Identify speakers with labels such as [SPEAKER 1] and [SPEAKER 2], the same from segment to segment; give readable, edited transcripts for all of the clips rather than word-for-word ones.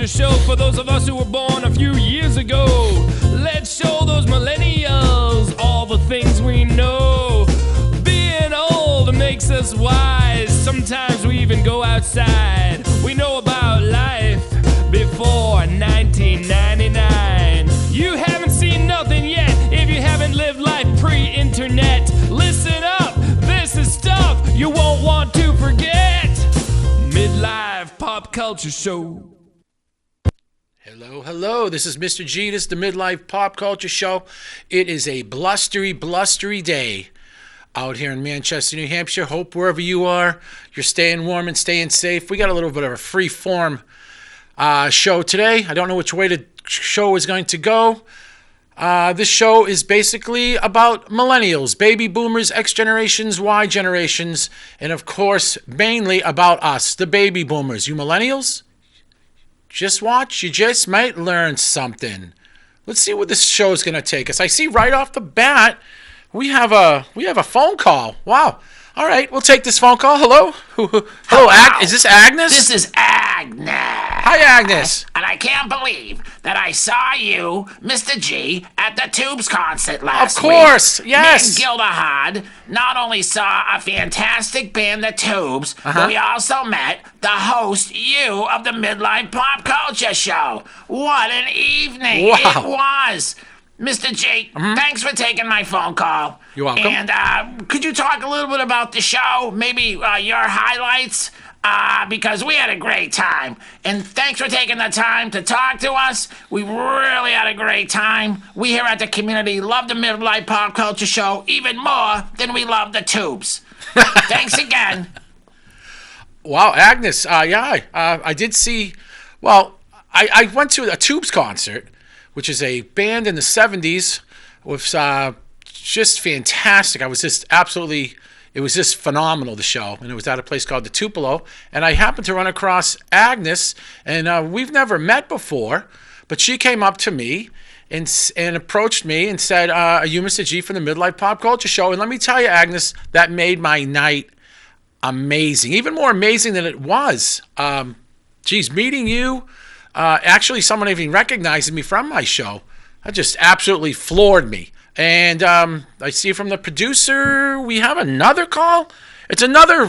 [SPEAKER 1] Culture Show for those of us who were born a few years ago. Let's show those millennials all the things we know. Being old makes us wise. Sometimes we even go outside. We know about life before 1999. You haven't seen nothing yet if you haven't lived life pre-internet. Listen up, this is stuff you won't want to forget. Midlife Pop Culture Show.
[SPEAKER 2] Hello, hello. This is Mr. G. This is the Midlife Pop Culture Show. It is a blustery, blustery day out here in Manchester, New Hampshire. Hope wherever you are, you're staying warm and staying safe. We got a little bit of a free-form show today. I don't know which way the show is going to go. This show is basically about millennials, baby boomers, X generations, Y generations, and of course, mainly about us, the baby boomers. You millennials? Just watch. You just might learn something. Let's see what this show is going to take us. I see right off the bat, we have a phone call. Wow. All right, we'll take this phone call. Hello? Hello, is this Agnes?
[SPEAKER 3] This is Agnes.
[SPEAKER 2] Hi, Agnes.
[SPEAKER 3] And I can't believe that I saw you, Mr. G, at the Tubes concert last week.
[SPEAKER 2] Of course, yes.
[SPEAKER 3] Me and Gilda Hod not only saw a fantastic band, the Tubes, but we also met the host, you, of the Midlife Pop Culture Show. What an evening it was. Mr. G, thanks for taking my phone call.
[SPEAKER 2] You're welcome.
[SPEAKER 3] And could you talk a little bit about the show? Maybe your highlights? Because we had a great time. And thanks for taking the time to talk to us. We really had a great time. We here at the community love the Midlife Pop Culture Show even more than we love the Tubes. Thanks again.
[SPEAKER 2] Wow, Agnes. I did see, I went to a Tubes concert, which is a band in the 70s with just fantastic. It was just phenomenal, the show. And it was at a place called the Tupelo. And I happened to run across Agnes, and we've never met before, but she came up to me and approached me and said, are you Mr. G from the Midlife Pop Culture Show? And let me tell you, Agnes, that made my night amazing. Even more amazing than it was. Meeting you, actually someone even recognizing me from my show, that just absolutely floored me. And I see from the producer, we have another call. It's another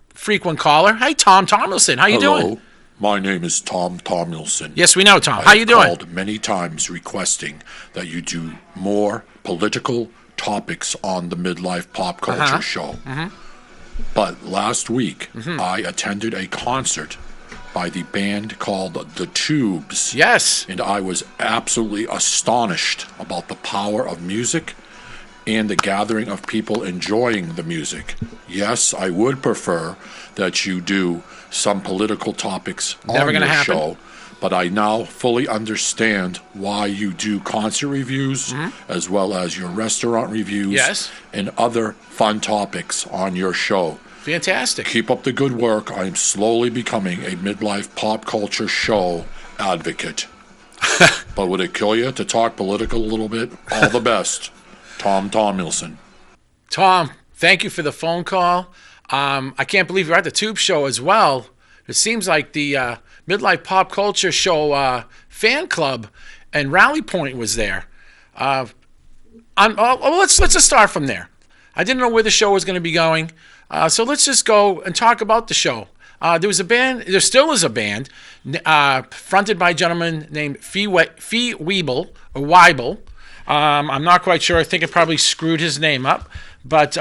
[SPEAKER 2] frequent caller. Hey, Tom Tomlinson. How you doing?
[SPEAKER 4] Hello, my name is Tom Tomlinson.
[SPEAKER 2] Yes, we know, Tom. How you doing?
[SPEAKER 4] I have called many times requesting that you do more political topics on the Midlife Pop Culture Show. But last week, I attended a concert by the band called The Tubes.
[SPEAKER 2] Yes.
[SPEAKER 4] And I was absolutely astonished about the power of music and the gathering of people enjoying the music. Yes, I would prefer that you do some political topics on your show, but I now fully understand why you do concert reviews as well as your restaurant reviews and other fun topics on your show.
[SPEAKER 2] Fantastic.
[SPEAKER 4] Keep up the good work. I am slowly becoming a Midlife Pop Culture Show advocate. But would it kill you to talk political a little bit? All the best. Tom Tomlinson.
[SPEAKER 2] Tom, thank you for the phone call. I can't believe you're at the Tube Show as well. It seems like the Midlife Pop Culture Show fan club and Rally Point was there. Let's just start from there. I didn't know where the show was going to be going. So let's just go and talk about the show. There still is a band, fronted by a gentleman named Fee Weibel, or Weibel. I'm not quite sure. I think it probably screwed his name up. But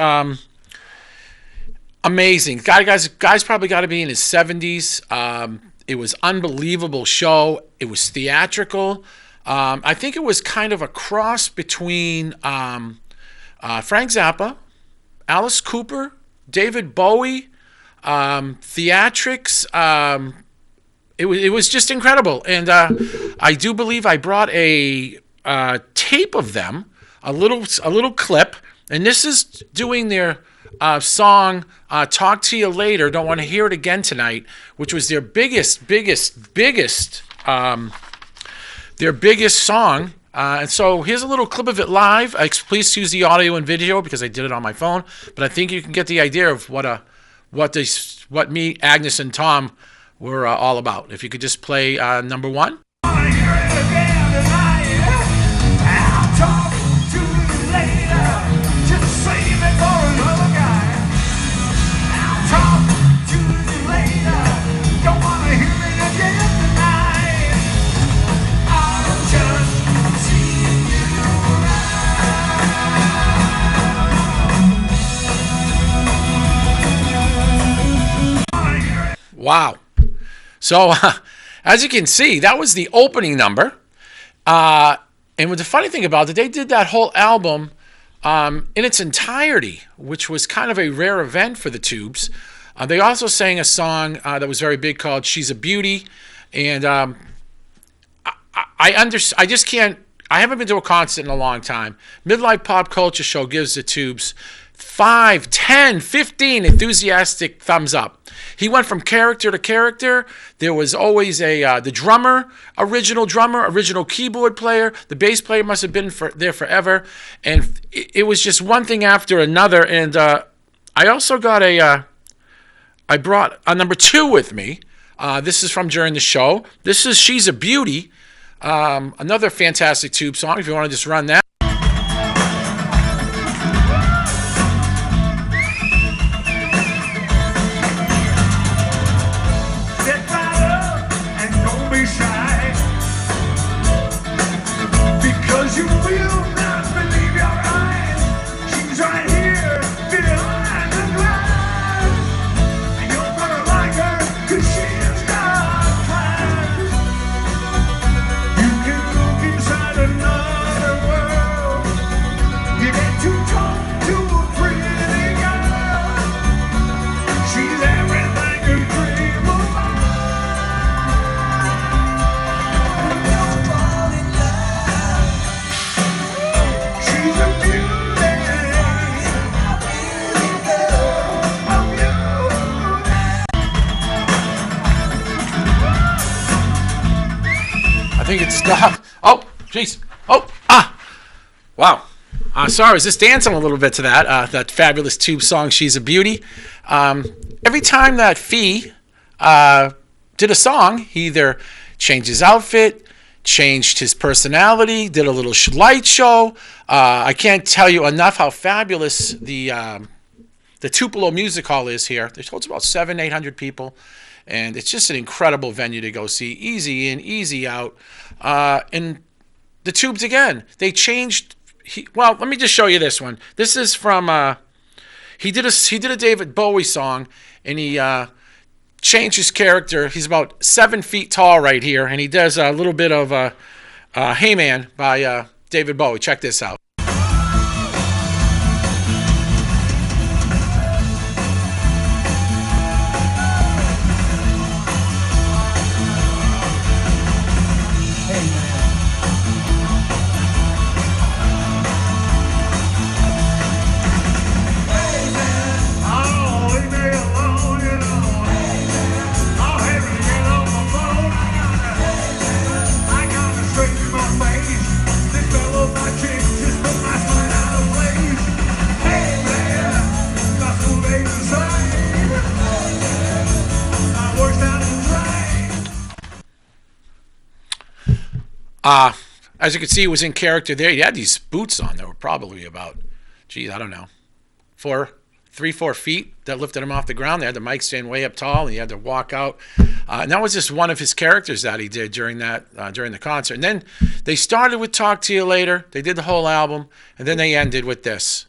[SPEAKER 2] amazing. Guy's probably got to be in his 70s. It was unbelievable show. It was theatrical. I think it was kind of a cross between Frank Zappa, Alice Cooper, David Bowie, theatrics. It was just incredible. And I do believe I brought a tape of them, a little clip, and this is doing their song "Talk to You Later." Don't want to hear it again tonight, which was their biggest song. And so here's a little clip of it live. Please use the audio and video because I did it on my phone. But I think you can get the idea of what me, Agnes, and Tom we're all about. If you could just play number one. Wow. So, as you can see, that was the opening number. And the funny thing about it, they did that whole album in its entirety, which was kind of a rare event for the Tubes. They also sang a song that was very big called She's a Beauty. And I just can't, I haven't been to a concert in a long time. Midlife Pop Culture Show gives the Tubes 5, 10, 15 enthusiastic thumbs up. He went from character to character. There was always the drummer, original keyboard player. The bass player must have been there forever. And it was just one thing after another. And I also got I brought a number 2 with me. This is from during the show. This is She's a Beauty, another fantastic Tube song, if you want to just run that. I think it stopped. Oh, jeez. Oh, wow. Sorry, I was just dancing a little bit to that fabulous Tube song, She's a Beauty. Every time that Fee did a song, he either changed his outfit, changed his personality, did a little light show. I can't tell you enough how fabulous the Tupelo Music Hall is here. It holds about 700-800 people. And it's just an incredible venue to go see. Easy in, easy out. And the Tubes again. They changed. Well, let me just show you this one. This is from. He did a David Bowie song, and he changed his character. He's about 7 feet tall right here, and he does a little bit of "Hey Man" by David Bowie. Check this out. As you can see, he was in character there. He had these boots on that were probably about, I don't know, 3-4 feet that lifted him off the ground. They had the mic stand way up tall, and he had to walk out. And that was just one of his characters that he did during the concert. And then they started with Talk to You Later. They did the whole album, and then they ended with this.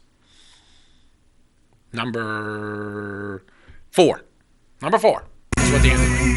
[SPEAKER 2] Number 4. Number 4. That's what they ended with.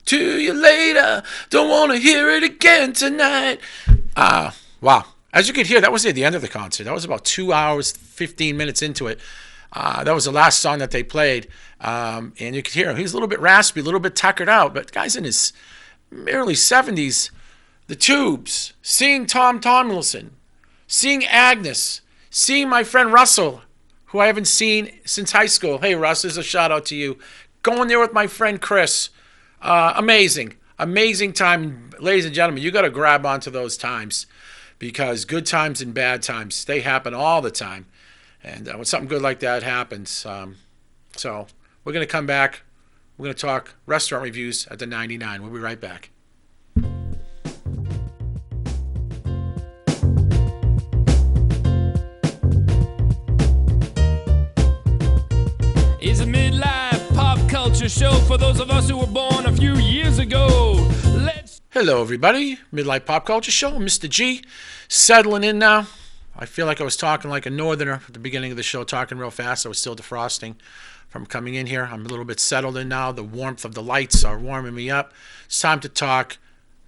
[SPEAKER 2] To you later, don't want to hear it again tonight. Wow. As you could hear, that was at the end of the concert. That was about 2 hours, 15 minutes into it. That was the last song that they played. And you could hear him. He's a little bit raspy, a little bit tuckered out, but the guy's in his early 70s. The Tubes, seeing Tom Tomlinson, seeing Agnes, seeing my friend Russell, who I haven't seen since high school. Hey, Russ, there's a shout out to you. Going there with my friend Chris. Amazing. Amazing time. Ladies and gentlemen, you got to grab onto those times, because good times and bad times, they happen all the time. And when something good like that happens, so we're going to come back. We're going to talk restaurant reviews at the 99. We'll be right back.
[SPEAKER 1] Is a midlife pop culture show for those of us who were born a few years ago.
[SPEAKER 2] Hello, everybody. Midlife Pop Culture Show. Mr. G, settling in now. I feel like I was talking like a northerner at the beginning of the show, talking real fast. I was still defrosting from coming in here. I'm a little bit settled in now. The warmth of the lights are warming me up. It's time to talk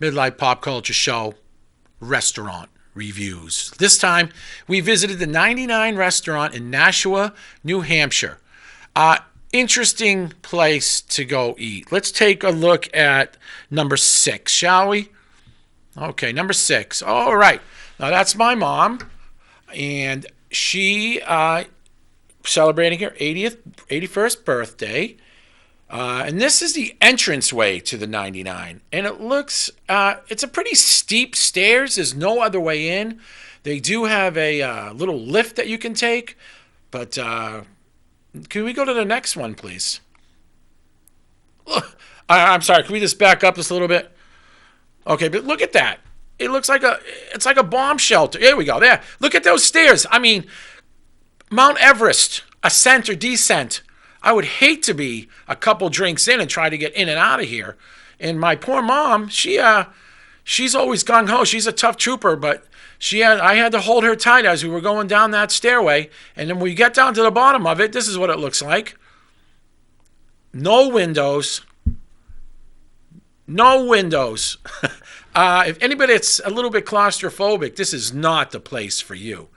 [SPEAKER 2] Midlife Pop Culture Show restaurant reviews. This time, we visited the 99 restaurant in Nashua, New Hampshire. Interesting place to go eat. Let's take a look at number 6, shall we? Okay, number 6. All right. Now, that's my mom, and she celebrating her 81st birthday. And this is the entranceway to the 99. And it looks, it's a pretty steep stairs. There's no other way in. They do have a little lift that you can take, but can we go to the next one, please? I'm sorry. Can we just back up just a little bit? Okay, but look at that. It looks like it's like a bomb shelter. Here we go. There. Look at those stairs. I mean, Mount Everest, ascent or descent. I would hate to be a couple drinks in and try to get in and out of here. And my poor mom, she's always gung-ho. She's a tough trooper, but I had to hold her tight as we were going down that stairway. And then when we get down to the bottom of it, this is what it looks like. No windows. No windows. If anybody that's a little bit claustrophobic, this is not the place for you.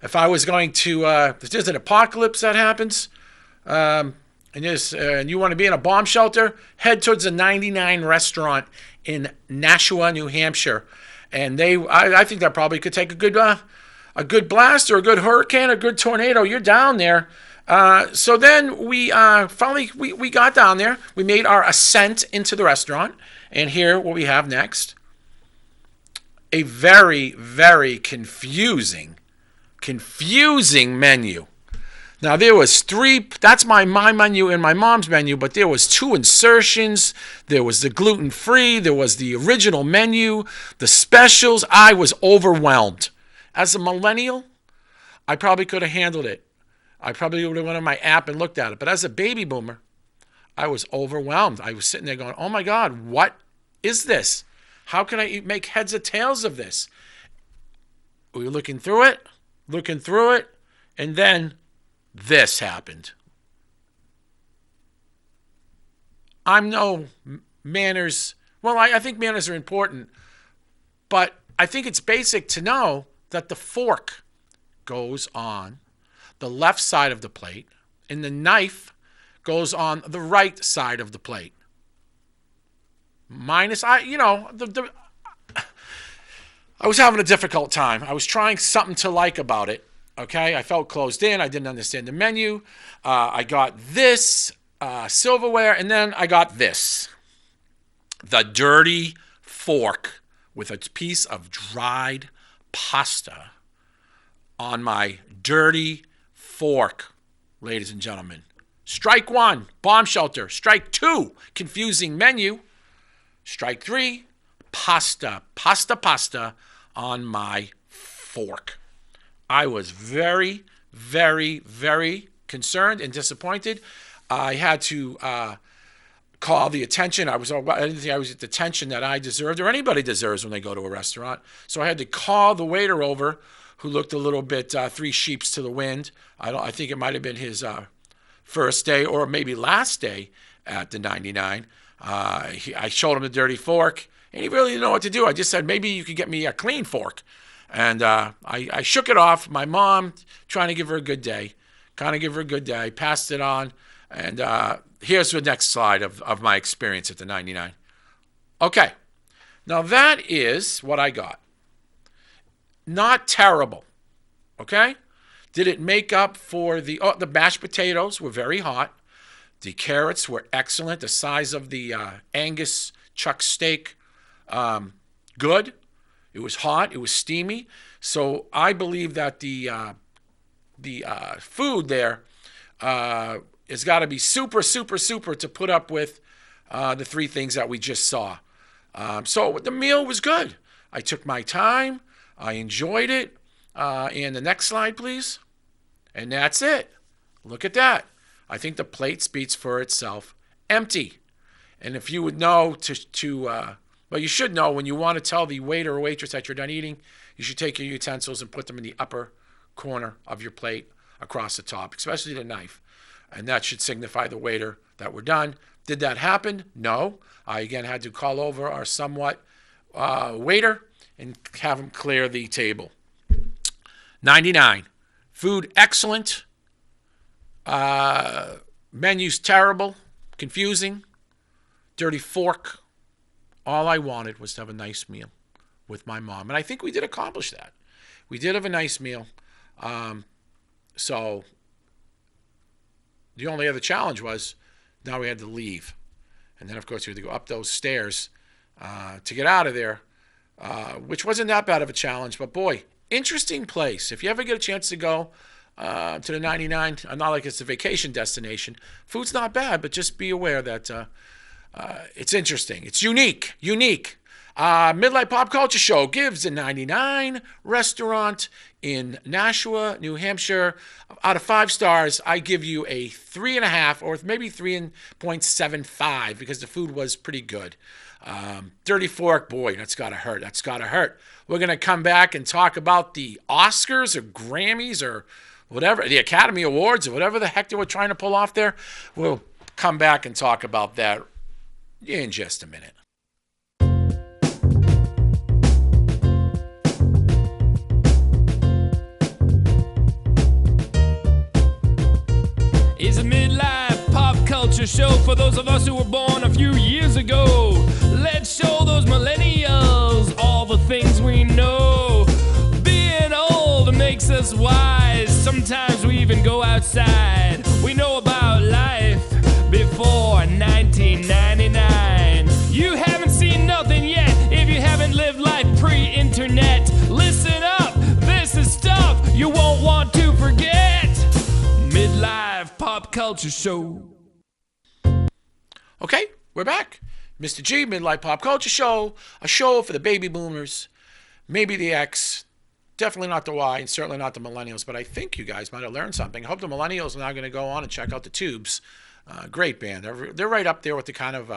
[SPEAKER 2] If I was going to, if there's an apocalypse that happens, and you want to be in a bomb shelter, head towards the 99 restaurant in Nashua, New Hampshire. And I think that probably could take a good blast or a good hurricane, a good tornado. You're down there. So then we finally got down there. We made our ascent into the restaurant. And here, what we have next, a very, very confusing menu. Now, there was 3, that's my menu and my mom's menu, but there was 2 insertions. There was the gluten-free. There was the original menu, the specials. I was overwhelmed. As a millennial, I probably could have handled it. I probably would have went on my app and looked at it. But as a baby boomer, I was overwhelmed. I was sitting there going, oh, my God, what is this? How can I make heads or tails of this? We were looking through it, and then this happened. I'm no manners. Well, I think manners are important, but I think it's basic to know that the fork goes on the left side of the plate and the knife goes on the right side of the plate. I was having a difficult time. I was trying something to like about it. Okay, I felt closed in. I didn't understand the menu. I got this silverware, and then I got this. The dirty fork with a piece of dried pasta on my dirty fork, ladies and gentlemen. Strike 1, bomb shelter. Strike 2, confusing menu. Strike 3, pasta on my fork. I was very, very, very concerned and disappointed. I had to call the attention. I didn't think I was at the attention that I deserved or anybody deserves when they go to a restaurant. So I had to call the waiter over, who looked a little bit 3 sheeps to the wind. I think it might have been his first day or maybe last day at the 99. I showed him the dirty fork, and he really didn't know what to do. I just said, maybe you could get me a clean fork. And I shook it off. My mom, trying to give her a good day, passed it on. And here's the next slide of my experience at the 99. Okay, now that is what I got. Not terrible, okay? Did it make up for the mashed potatoes were very hot. The carrots were excellent. The size of the Angus chuck steak, good. It was hot. It was steamy. So I believe that the food there has got to be super, super, super to put up with the three things that we just saw. So the meal was good. I took my time. I enjoyed it. And the next slide, please. And that's it. Look at that. I think the plate speaks for itself. Empty. And if you would know well, you should know when you want to tell the waiter or waitress that you're done eating, you should take your utensils and put them in the upper corner of your plate across the top, especially the knife. And that should signify the waiter that we're done. Did that happen? No. I again had to call over our somewhat waiter and have him clear the table. 99. Food excellent. Menus terrible. Confusing. Dirty fork. All I wanted was to have a nice meal with my mom. And I think we did accomplish that. We did have a nice meal. So the only other challenge was now we had to leave. And then, of course, we had to go up those stairs to get out of there, which wasn't that bad of a challenge. But, boy, interesting place. If you ever get a chance to go to the 99, not like it's a vacation destination, food's not bad, but just be aware that it's interesting. It's unique. Midlife Pop Culture Show gives the 99 restaurant in Nashua, New Hampshire. Out of 5 stars, I give you a 3.5 or maybe 3.75 because the food was pretty good. Dirty fork, boy, that's got to hurt. We're going to come back and talk about the Oscars or Grammys or whatever, the Academy Awards or whatever the heck they were trying to pull off there. We'll come back and talk about that in just a minute.
[SPEAKER 1] It's a midlife pop culture show for those of us who were born a few years ago. Let's show those millennials all the things we know. Being old makes us wise. Sometimes we even go outside. We know about life before 1999. You haven't seen nothing yet if you haven't lived life pre-internet. Listen up, this is stuff you won't want to forget. Midlife Pop Culture Show.
[SPEAKER 2] Okay, we're back. Mr. G, Midlife Pop Culture Show, a show for the baby boomers, maybe the X, definitely not the Y, and certainly not the millennials, but I think you guys might have learned something. I hope the millennials are now going to go on and check out the Tubes. Great band. They're right up there with the kind of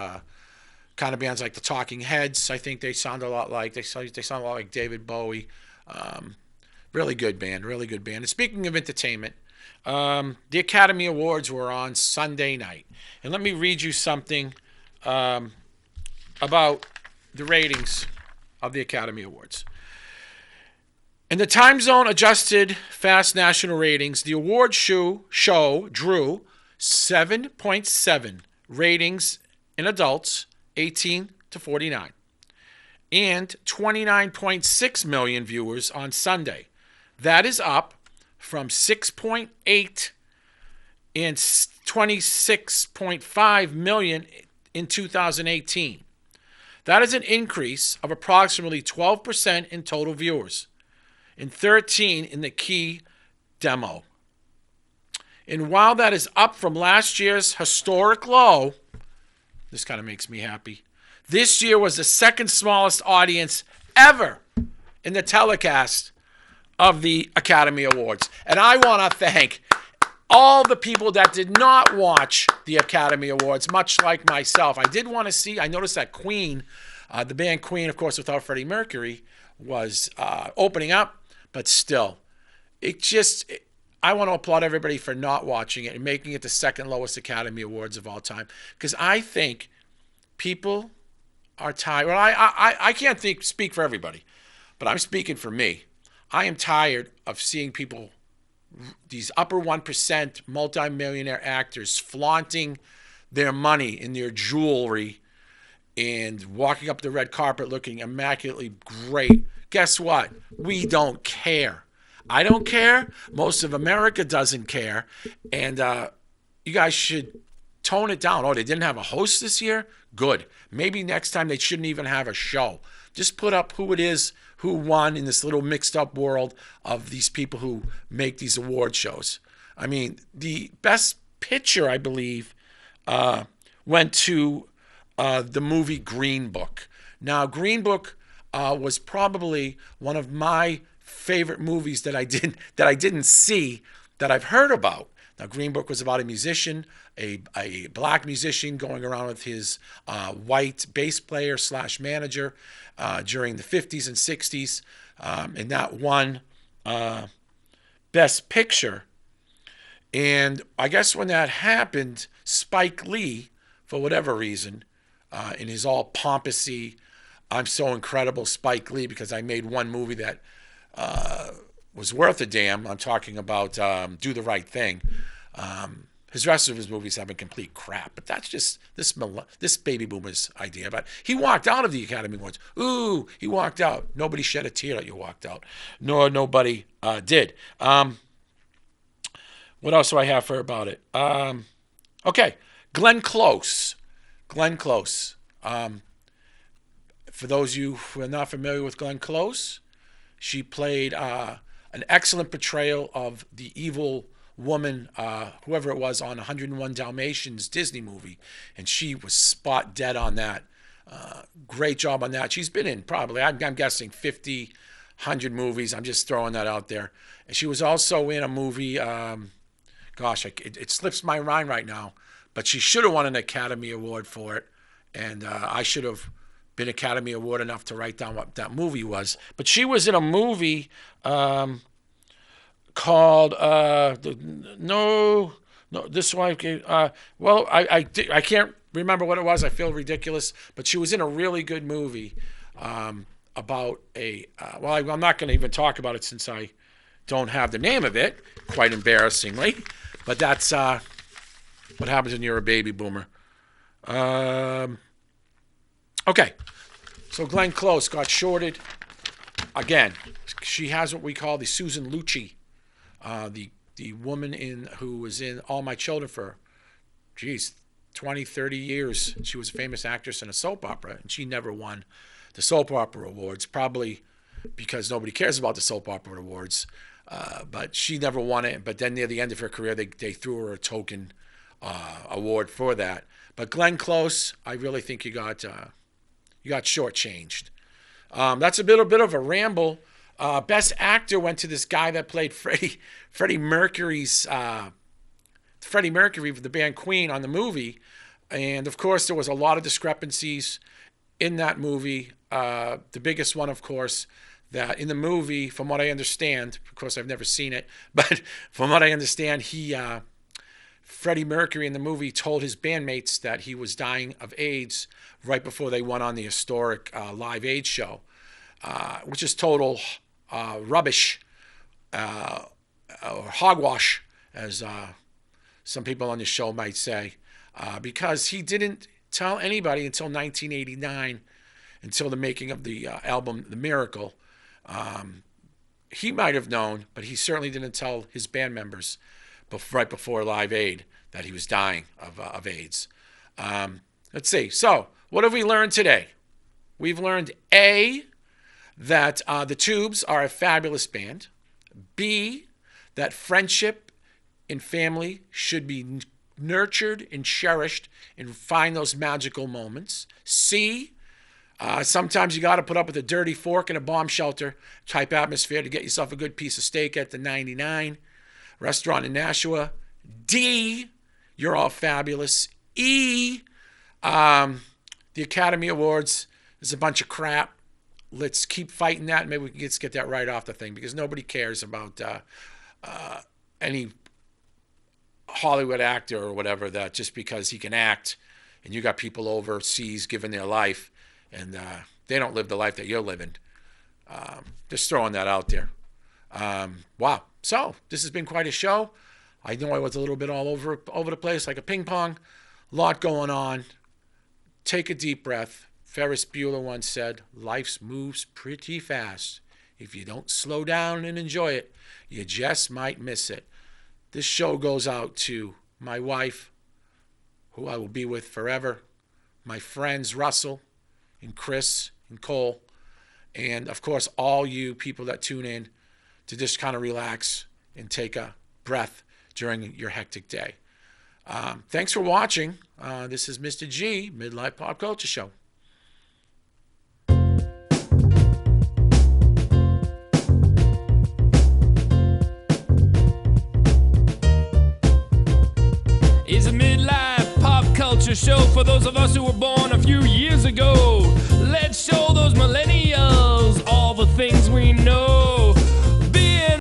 [SPEAKER 2] bands like the Talking Heads. I think they sound a lot like David Bowie. Really good band. And speaking of entertainment, the Academy Awards were on Sunday night. And let me read you something about the ratings of the Academy Awards. In the time zone adjusted fast national ratings, the award show drew 7.7 ratings in adults 18 to 49 and 29.6 million viewers on Sunday. That is up from 6.8 and 26.5 million in 2018. That is an increase of approximately 12% in total viewers and 13 in the key demo. And while that is up from last year's historic low, this kind of makes me happy. This year was the second smallest audience ever in the telecast of the Academy Awards. And I want to thank all the people that did not watch the Academy Awards, much like myself. I noticed that Queen, the band Queen, of course, without Freddie Mercury, was opening up, but still, I want to applaud everybody for not watching it and making it the second lowest Academy Awards of all time. Because I think people are tired. Well, I can't speak for everybody, but I'm speaking for me. I am tired of seeing people, these upper 1% multimillionaire actors, flaunting their money in their jewelry and walking up the red carpet looking immaculately great. Guess what? We don't care. I don't care. Most of America doesn't care. And you guys should tone it down. Oh, they didn't have a host this year? Good. Maybe next time they shouldn't even have a show. Just put up who it is, who won in this little mixed up world of these people who make these award shows. I mean, the best picture, I believe, went to the movie Green Book. Now, Green Book was probably one of my favorite movies that I didn't see, that I've heard about. Now, Green Book was about a musician, a black musician going around with his white bass player / manager during the 50s and 60s, and that won Best Picture. And I guess when that happened, Spike Lee, for whatever reason, in his all pompousy, I'm so incredible, Spike Lee, because I made one movie that was worth a damn. I'm talking about Do the Right Thing. His rest of his movies have been complete crap, but that's just this baby boomer's idea. But he walked out of the Academy Awards. Ooh, he walked out. Nobody shed a tear that you walked out. Nor nobody did. What else do I have for about it? Okay, Glenn Close. Glenn Close. For those of you who are not familiar with Glenn Close, she played an excellent portrayal of the evil woman, whoever it was, on 101 Dalmatians Disney movie, and she was spot dead on that. Great job on that. She's been in probably, I'm guessing, 50, 100 movies. I'm just throwing that out there. And she was also in a movie, it slips my mind right now, but she should have won an Academy Award for it, and I should have been Academy Award enough to write down what that movie was. But she was in a movie called this one. I can't remember what it was. I feel ridiculous, but she was in a really good movie about a. I'm not going to even talk about it since I don't have the name of it, quite embarrassingly. But that's what happens when you're a baby boomer. Okay, so Glenn Close got shorted again. She has what we call the Susan Lucci, the woman who was in All My Children for, 20, 30 years. She was a famous actress in a soap opera, and she never won the soap opera awards, probably because nobody cares about the soap opera awards. But she never won it. But then near the end of her career, they threw her a token award for that. But Glenn Close, I really think you got shortchanged. That's a bit of a ramble. Best actor went to this guy that played Freddie Mercury for the band Queen on the movie. And of course, there was a lot of discrepancies in that movie. The biggest one, of course, that in the movie, from what I understand, of course I've never seen it, but from what I understand, Freddie Mercury in the movie told his bandmates that he was dying of AIDS right before they went on the historic Live Aid show, which is total rubbish, or hogwash, as some people on the show might say, because he didn't tell anybody until 1989, until the making of the album The Miracle. He might have known, but he certainly didn't tell his band members right before Live Aid that he was dying of AIDS. Let's see. So, what have we learned today? We've learned A, that the Tubes are a fabulous band. B, that friendship and family should be nurtured and cherished and find those magical moments. C, sometimes you got to put up with a dirty fork in a bomb shelter type atmosphere to get yourself a good piece of steak at the 99 restaurant in Nashua. D, you're all fabulous. E, the Academy Awards is a bunch of crap. Let's keep fighting that, and maybe we can just get that right off the thing, because nobody cares about any Hollywood actor or whatever, that just because he can act, and you got people overseas giving their life, and they don't live the life that you're living. Just throwing that out there. Wow. So this has been quite a show. I know I was a little bit all over the place like a ping pong. A lot going on. Take a deep breath. Ferris Bueller once said, life moves pretty fast. If you don't slow down and enjoy it, you just might miss it. This show goes out to my wife, who I will be with forever, my friends Russell and Chris and Cole, and of course all you people that tune in to just kind of relax and take a breath during your hectic day. Thanks for watching. This is Mr. G, Midlife Pop Culture Show.
[SPEAKER 1] Is a midlife pop culture show for those of us who were born a few years